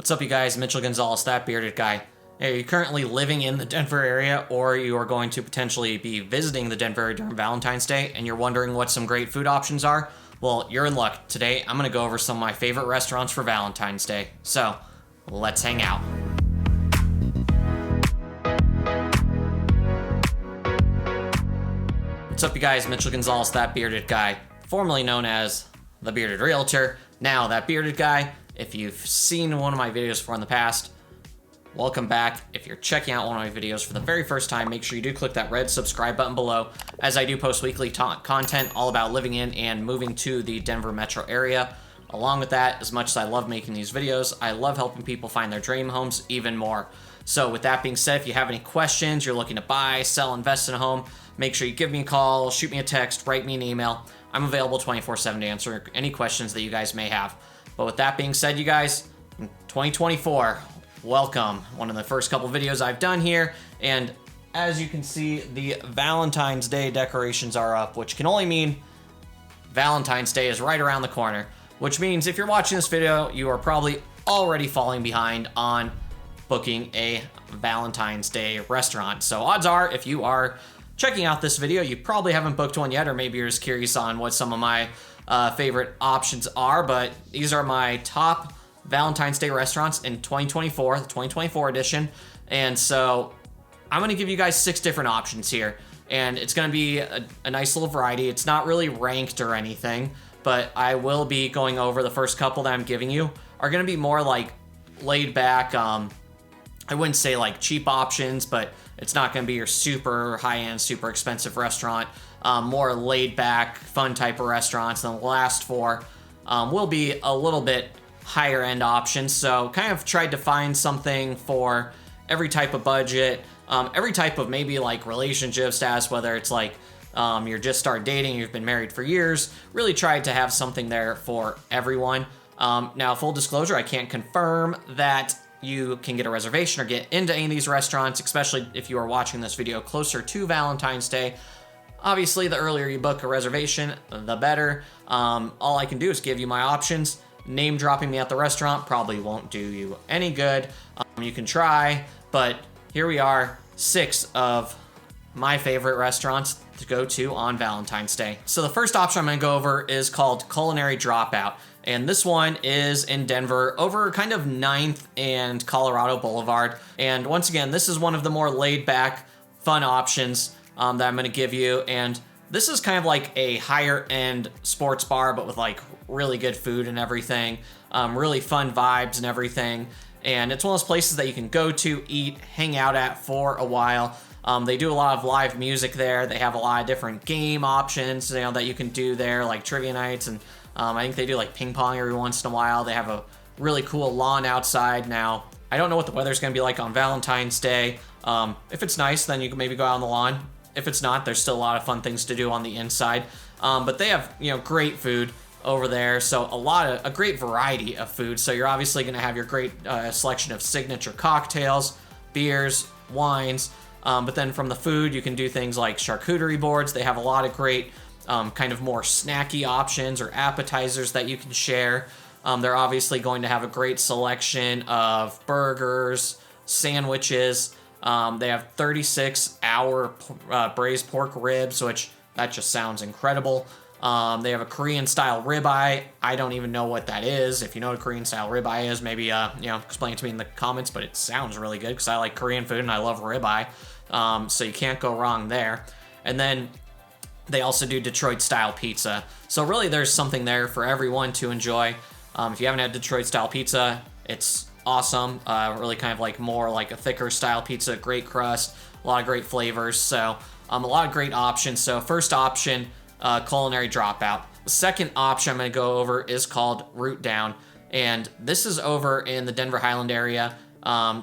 What's up, you guys? Mitchell Gonzales, that bearded guy. Hey, are you currently living in the Denver area, or you are going to potentially be visiting the Denver area during Valentine's Day, and you're wondering what some great food options are? Well, you're in luck. Today, I'm going to go over some of my favorite restaurants for Valentine's Day. So, let's hang out. What's up, you guys? Mitchell Gonzales, that bearded guy, formerly known as the Bearded Realtor. Now, that bearded guy, if you've seen one of my videos before in the past, welcome back. If you're checking out one of my videos for the very first time, make sure you do click that red subscribe button below, as I do post weekly content all about living in and moving to the Denver metro area. Along with that, as much as I love making these videos, I love helping people find their dream homes even more. So with that being said, if you have any questions, you're looking to buy, sell, invest in a home, make sure you give me a call, shoot me a text, write me an email. I'm available 24/7 to answer any questions that you guys may have. But with that being said, you guys, 2024, welcome. One of the first couple videos I've done here, and as you can see, the Valentine's Day decorations are up, which can only mean Valentine's Day is right around the corner, which means if you're watching this video, you are probably already falling behind on booking a Valentine's Day restaurant. So odds are, if you are checking out this video, you probably haven't booked one yet, or maybe you're just curious on what some of my favorite options are. But these are my top Valentine's Day restaurants in 2024, the 2024 edition. And so I'm going to give you guys 6 different options here, and it's going to be a nice little variety. It's not really ranked or anything, but I will be going over the first couple that I'm giving you are going to be more like laid back. I wouldn't say like cheap options, but it's not going to be your super high-end, super expensive restaurant. More laid back, fun type of restaurants. And the last 4 will be a little bit higher end options. So kind of tried to find something for every type of budget, every type of maybe like relationship status, whether it's like you're just start dating, you've been married for years. Really tried to have something there for everyone. Now, full disclosure, I can't confirm that you can get a reservation or get into any of these restaurants, especially if you are watching this video closer to Valentine's Day. Obviously, the earlier you book a reservation, the better. All I can do is give you my options. Name dropping me at the restaurant probably won't do you any good. You can try, but here we are, 6 of my favorite restaurants to go to on Valentine's Day. So the first option I'm going to go over is called Culinary Dropout. And this one is in Denver over kind of 9th and Colorado Boulevard. And once again, this is one of the more laid back, fun options that I'm going to give you. And this is kind of like a higher end sports bar, but with like really good food and everything, really fun vibes and everything. And it's one of those places that you can go to, eat, hang out at for a while. They do a lot of live music there. They have a lot of different game options, that you can do there, like trivia nights, and I think they do like ping pong every once in a while. They have a really cool lawn outside. Now, I don't know what the weather's going to be like on Valentine's Day. If it's nice, then you can maybe go out on the lawn. If it's not, there's still a lot of fun things to do on the inside. But they have, great food over there. So a great variety of food. So you're obviously going to have your great selection of signature cocktails, beers, wines. But then from the food, you can do things like charcuterie boards. They have a lot of great kind of more snacky options or appetizers that you can share. They're obviously going to have a great selection of burgers, sandwiches. They have 36-hour braised pork ribs, which that just sounds incredible. They have a Korean-style ribeye. I don't even know what that is. If you know what a Korean-style ribeye is, maybe explain it to me in the comments. But it sounds really good because I like Korean food and I love ribeye. So you can't go wrong there. And then they also do Detroit-style pizza. So really, there's something there for everyone to enjoy. If you haven't had Detroit-style pizza, it's awesome. Really kind of like more like a thicker style pizza, great crust, a lot of great flavors. So a lot of great options. So first option, Culinary Dropout. The second option I'm going to go over is called Root Down. And this is over in the Denver Highland area.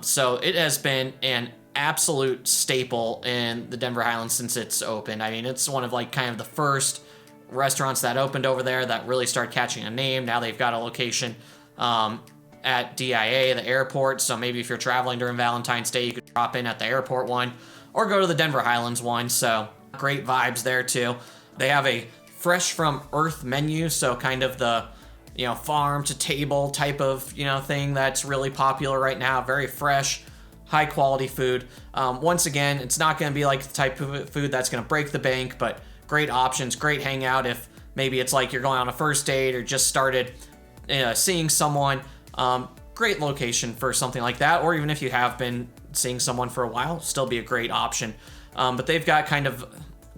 So it has been an absolute staple in the Denver Highlands since it's opened. I mean, it's one of like kind of the first restaurants that opened over there that really started catching a name. Now they've got a location at DIA, the airport. So maybe if you're traveling during Valentine's Day, you could drop in at the airport one or go to the Denver Highlands one. So great vibes there too. They have a fresh from earth menu. So kind of the farm to table type of, thing that's really popular right now. Very fresh, high quality food. Once again, it's not going to be like the type of food that's going to break the bank, but great options, great hangout if maybe it's like you're going on a first date or just started seeing someone. Great location for something like that, or even if you have been seeing someone for a while, still be a great option. But they've got kind of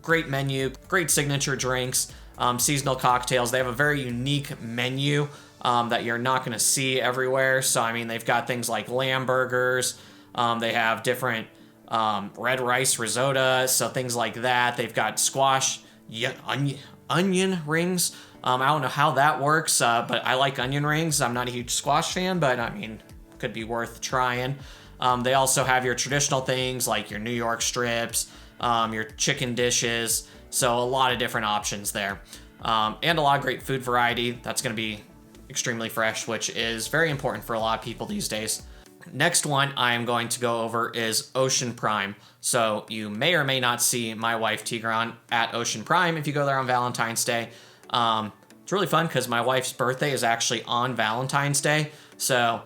great menu, great signature drinks, seasonal cocktails. They have a very unique menu that you're not going to see everywhere. So, I mean, they've got things like lamb burgers. They have different red rice risotto, so things like that. They've got squash, onion rings. I don't know how that works, but I like onion rings. I'm not a huge squash fan, but I mean, could be worth trying. They also have your traditional things like your New York strips, your chicken dishes. So a lot of different options there. And a lot of great food variety. That's going to be extremely fresh, which is very important for a lot of people these days. Next one I am going to go over is Ocean Prime. So you may or may not see my wife Tigran at Ocean Prime if you go there on Valentine's Day. It's really fun because my wife's birthday is actually on Valentine's Day. So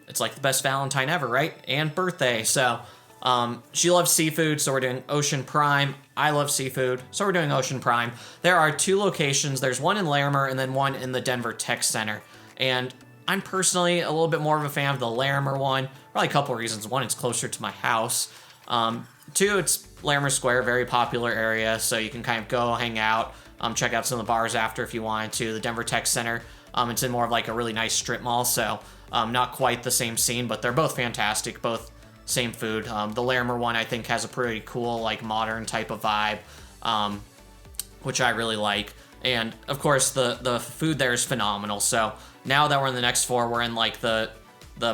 it's like the best Valentine ever, right? And birthday. So she loves seafood, so we're doing Ocean Prime. I love seafood, so we're doing Ocean Prime. There are 2 locations. There's one in Larimer and then one in the Denver Tech Center. And I'm personally a little bit more of a fan of the Larimer one. Probably a couple of reasons. One, it's closer to my house. 2, it's Larimer Square, very popular area, so you can kind of go hang out, check out some of the bars after if you wanted to. The Denver Tech Center, it's in more of like a really nice strip mall, so not quite the same scene, but they're both fantastic, both same food. The Larimer one, I think, has a pretty cool, like, modern type of vibe, which I really like. And, of course, the food there is phenomenal. So now that we're in the next 4, we're in, like, the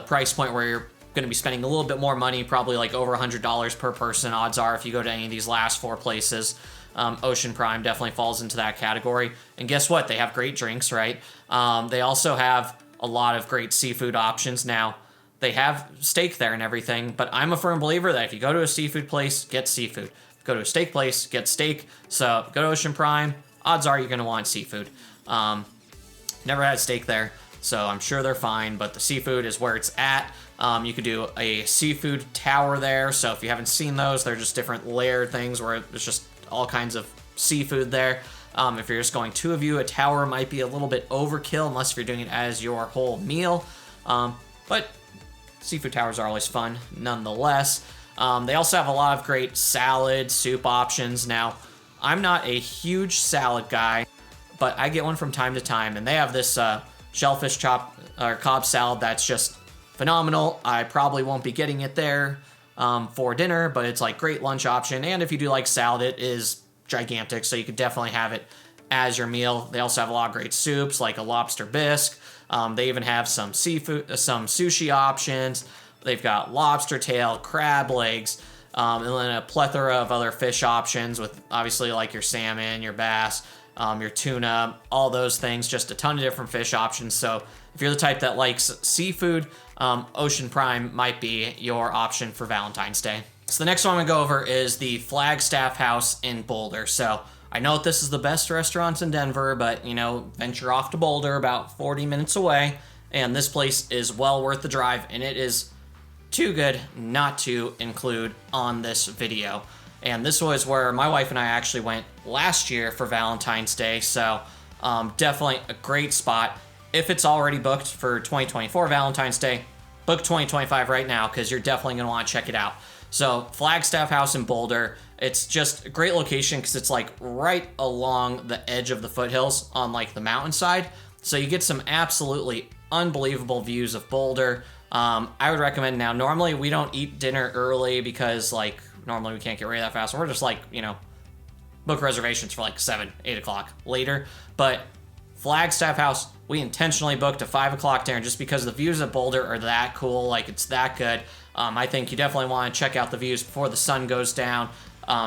price point where you're going to be spending a little bit more money, probably, like, over $100 per person, odds are, if you go to any of these last 4 places. Ocean Prime definitely falls into that category. And guess what? They have great drinks, right? They also have a lot of great seafood options. Now, they have steak there and everything, but I'm a firm believer that if you go to a seafood place, get seafood. If you go to a steak place, get steak. So go to Ocean Prime, odds are you're going to want seafood. Never had steak there, so I'm sure they're fine, but the seafood is where it's at. You could do a seafood tower there, so if you haven't seen those, they're just different layered things where there's just all kinds of seafood there. If you're just going 2 of you, a tower might be a little bit overkill, unless if you're doing it as your whole meal. But seafood towers are always fun, nonetheless. They also have a lot of great salad, soup options. Now, I'm not a huge salad guy, but I get one from time to time, and they have this shellfish Cobb salad that's just phenomenal. I probably won't be getting it there for dinner, but it's like great lunch option. And if you do like salad, it is gigantic, so you could definitely have it as your meal. They also have a lot of great soups, like a lobster bisque. They even have some seafood, some sushi options. They've got lobster tail, crab legs, and then a plethora of other fish options with obviously like your salmon, your bass, your tuna, all those things. Just a ton of different fish options. So if you're the type that likes seafood, Ocean Prime might be your option for Valentine's Day. So the next one I'm gonna go over is the Flagstaff House in Boulder. So I know that this is the best restaurants in Denver, but, venture off to Boulder, about 40 minutes away, and this place is well worth the drive, and it is too good not to include on this video. And this was where my wife and I actually went last year for Valentine's Day, so definitely a great spot. If it's already booked for 2024 Valentine's Day, book 2025 right now, because you're definitely going to want to check it out. So Flagstaff House in Boulder, it's just a great location because it's like right along the edge of the foothills on like the mountainside. So you get some absolutely unbelievable views of Boulder. I would recommend now, normally we don't eat dinner early because like normally we can't get ready that fast. And we're just like, book reservations for like 7, 8 o'clock later. But Flagstaff House, we intentionally booked a 5 o'clock dinner just because the views of Boulder are that cool. Like it's that good. I think you definitely want to check out the views before the sun goes down.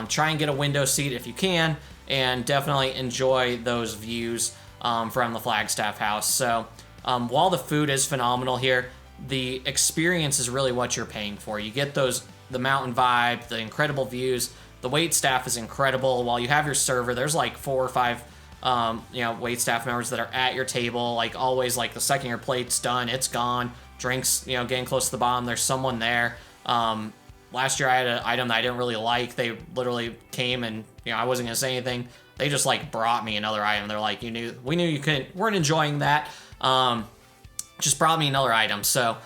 Try and get a window seat if you can, and definitely enjoy those views from the Flagstaff House. So while the food is phenomenal here, the experience is really what you're paying for. You get the mountain vibe, the incredible views. The wait staff is incredible. While you have your server, there's like 4 or 5 wait staff members that are at your table. Like always, like the second your plate's done, it's gone. Drinks, getting close to the bottom, there's someone there. Last year I had an item that I didn't really like. They literally came and, I wasn't going to say anything. They just like brought me another item. They're like, we knew you weren't enjoying that. Just brought me another item. So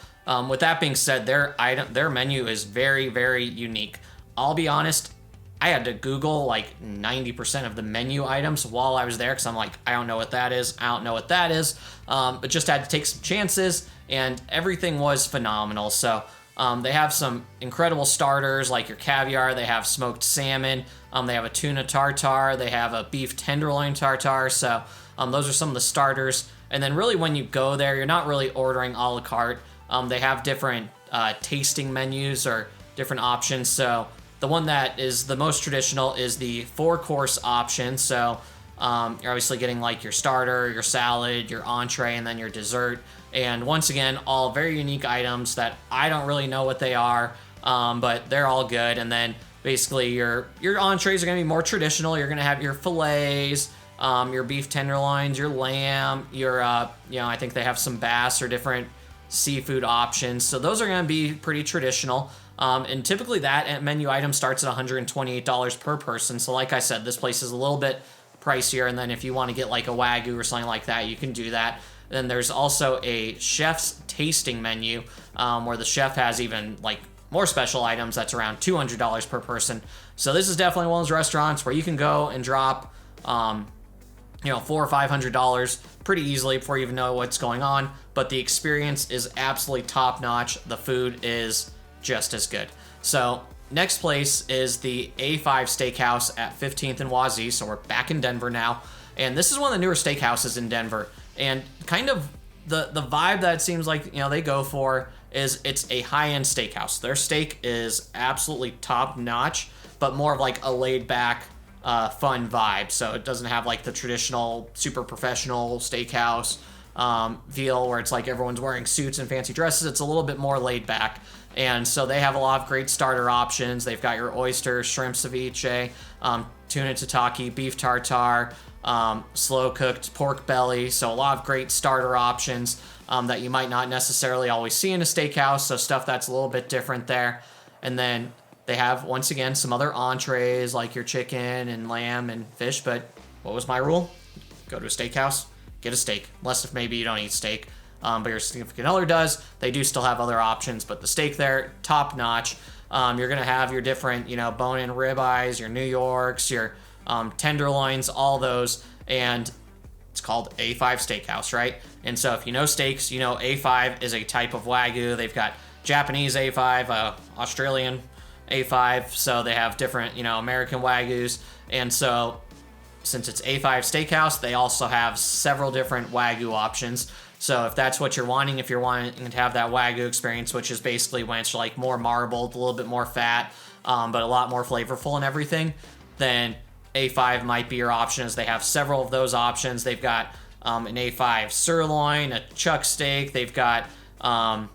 with that being said, their menu is very, very unique. I'll be honest, I had to Google like 90% of the menu items while I was there because I'm like, I don't know what that is. But just had to take some chances, and everything was phenomenal. So they have some incredible starters like your caviar. They have smoked salmon. They have a tuna tartare. They have a beef tenderloin tartare. So those are some of the starters. And then really when you go there, you're not really ordering a la carte. They have different tasting menus or different options. So the one that is the most traditional is the 4-course option. So you're obviously getting like your starter, your salad, your entree, and then your dessert. And once again, all very unique items that I don't really know what they are, but they're all good. And then basically your entrees are going to be more traditional. You're going to have your fillets, your beef tenderloins, your lamb, your, I think they have some bass or different seafood options. So those are going to be pretty traditional. And typically that menu item starts at $128 per person. So like I said, this place is a little bit pricier. And then if you want to get like a Wagyu or something like that, you can do that. Then there's also a chef's tasting menu where the chef has even like more special items. That's around $200 per person. So this is definitely one of those restaurants where you can go and drop, $400 or $500 pretty easily before you even know what's going on. But the experience is absolutely top notch. The food is just as good. So next place is the A5 Steakhouse at 15th and Wazee. So we're back in Denver now. And this is one of the newer steakhouses in Denver. And kind of the vibe that it seems like, they go for is it's a high-end steakhouse. Their steak is absolutely top-notch, but more of like a laid-back, fun vibe. So it doesn't have like the traditional super professional steakhouse feel where it's like everyone's wearing suits and fancy dresses. It's a little bit more laid back. And so they have a lot of great starter options. They've got your oyster, shrimp ceviche, tuna tataki, beef tartare, slow cooked pork belly. So a lot of great starter options that you might not necessarily always see in a steakhouse. So stuff that's a little bit different there. And then they have, once again, some other entrees like your chicken and lamb and fish. But what was my rule? Go to a steakhouse, get a steak. Unless if maybe you don't eat steak, but your significant other does. They do still have other options, but the steak there, top notch. You're going to have your different, bone-in ribeyes, your New Yorks, your tenderloins, all those. And it's called A5 Steakhouse, right? And so if you know steaks, A5 is a type of Wagyu. They've got Japanese A5, Australian A5. So they have different, American Wagyus. And so since it's A5 Steakhouse, they also have several different Wagyu options. So if that's what you're wanting, if you're wanting to have that Wagyu experience, which is basically when it's like more marbled, a little bit more fat, but a lot more flavorful and everything, then A5 might be your option, as they have several of those options. They've got an A5 sirloin, a chuck steak. They've got an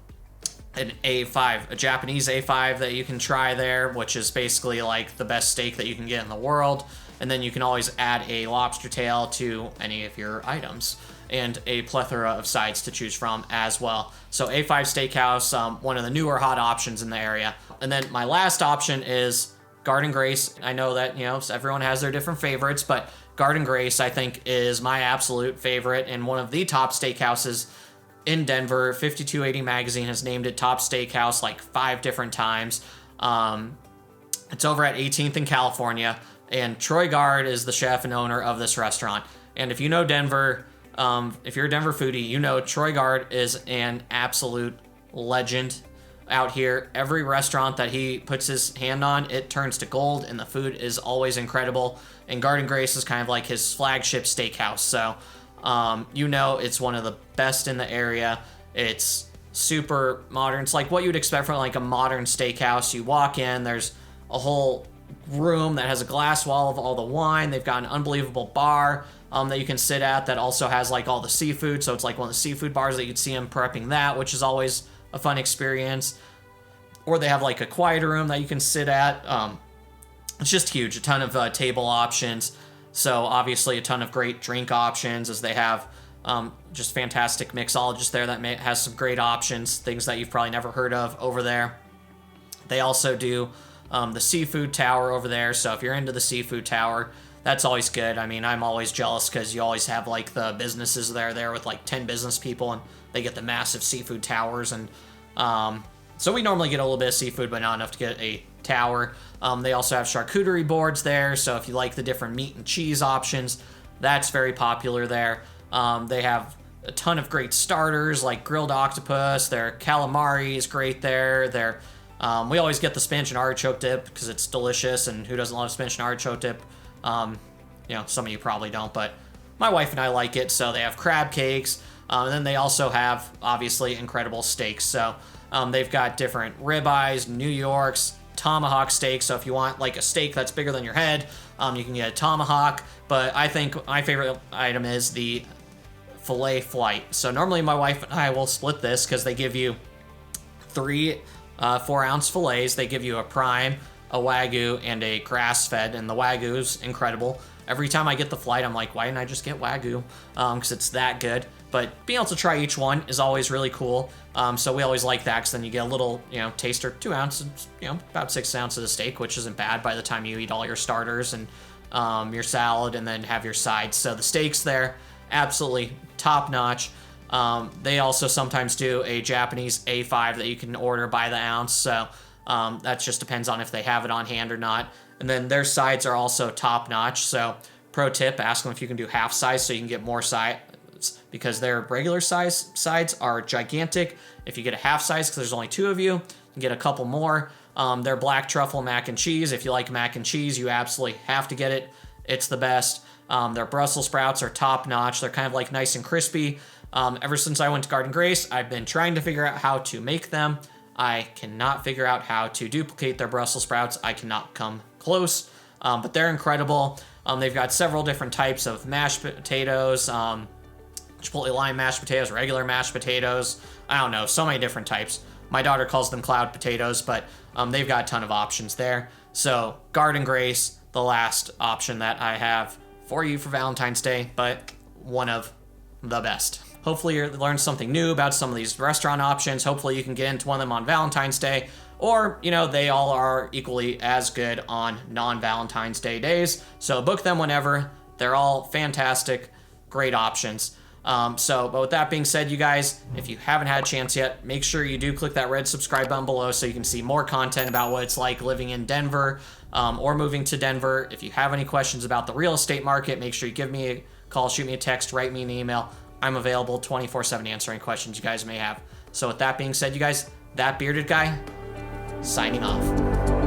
A5, a Japanese A5 that you can try there, which is basically like the best steak that you can get in the world. And then you can always add a lobster tail to any of your items, and a plethora of sides to choose from as well. So A5 Steakhouse, one of the newer hot options in the area. And then my last option is Garden Grace. I know that, everyone has their different favorites, but Garden Grace, I think, is my absolute favorite and one of the top steakhouses in Denver. 5280 Magazine has named it top steakhouse like 5 different times. It's over at 18th in California, and Troy Gard is the chef and owner of this restaurant. And if you know Denver, if you're a Denver foodie, Troy Gard is an absolute legend out here. Every restaurant that he puts his hand on, it turns to gold, and the food is always incredible. And Garden Grace is kind of like his flagship steakhouse. So, it's one of the best in the area. It's super modern. It's like what you'd expect from like a modern steakhouse. You walk in, there's a whole room that has a glass wall of all the wine. They've got an unbelievable bar that you can sit at that also has like all the seafood. So it's like one of the seafood bars that you could see him prepping that, which is always a fun experience. Or they have like a quieter room that you can sit at. It's just huge. A ton of table options. So obviously a ton of great drink options, as they have just fantastic mixologist there that has some great options, things that you've probably never heard of over there. They also do the seafood tower over there. So if you're into the seafood tower, that's always good. I mean, I'm always jealous because you always have like the businesses there with like 10 business people, and they get the massive seafood towers. And so we normally get a little bit of seafood, but not enough to get a tower. They also have charcuterie boards there. So if you like the different meat and cheese options, that's very popular there. They have a ton of great starters like grilled octopus. Their calamari is great there. We always get the spinach and artichoke dip because it's delicious, and who doesn't love spinach and artichoke dip? Some of you probably don't, but my wife and I like it. So they have crab cakes, and then they also have, obviously, incredible steaks. So they've got different ribeyes, New Yorks, tomahawk steaks. So if you want like a steak that's bigger than your head, you can get a tomahawk. But I think my favorite item is the filet flight. So normally my wife and I will split this because they give you 3 4-ounce fillets. They give you a prime, a Wagyu, and a grass-fed, and the Wagyu is incredible. Every time I get the flight, I'm like, why didn't I just get Wagyu? Because it's that good. But being able to try each one is always really cool. So we always like that, because then you get a little, taster, 2 ounces, about 6 ounces of steak, which isn't bad by the time you eat all your starters and your salad and then have your sides. So the steaks there, absolutely top-notch. They also sometimes do a Japanese A5 that you can order by the ounce. So that just depends on if they have it on hand or not. And then their sides are also top-notch. So pro tip, ask them if you can do half size so you can get more sides, because their regular size sides are gigantic. If you get a half size, because there's only 2 of you, you can get a couple more. Their black truffle mac and cheese, if you like mac and cheese, you absolutely have to get it. It's the best. Their Brussels sprouts are top-notch. They're kind of like nice and crispy. Ever since I went to Garden Grace, I've been trying to figure out how to make them. I cannot figure out how to duplicate their Brussels sprouts. I cannot come close, but they're incredible. They've got several different types of mashed potatoes, chipotle lime mashed potatoes, regular mashed potatoes. I don't know, so many different types. My daughter calls them cloud potatoes, but they've got a ton of options there. So Garden Grace, the last option that I have for you for Valentine's Day, but one of the best. Hopefully you learned something new about some of these restaurant options. Hopefully you can get into one of them on Valentine's Day, or, they all are equally as good on non-Valentine's Day days. So book them whenever. They're all fantastic, great options. But with that being said, you guys, if you haven't had a chance yet, make sure you do click that red subscribe button below so you can see more content about what it's like living in Denver, or moving to Denver. If you have any questions about the real estate market, make sure you give me a call, shoot me a text, write me an email. I'm available 24/7 answering questions you guys may have. So with that being said, you guys, that bearded guy, signing off.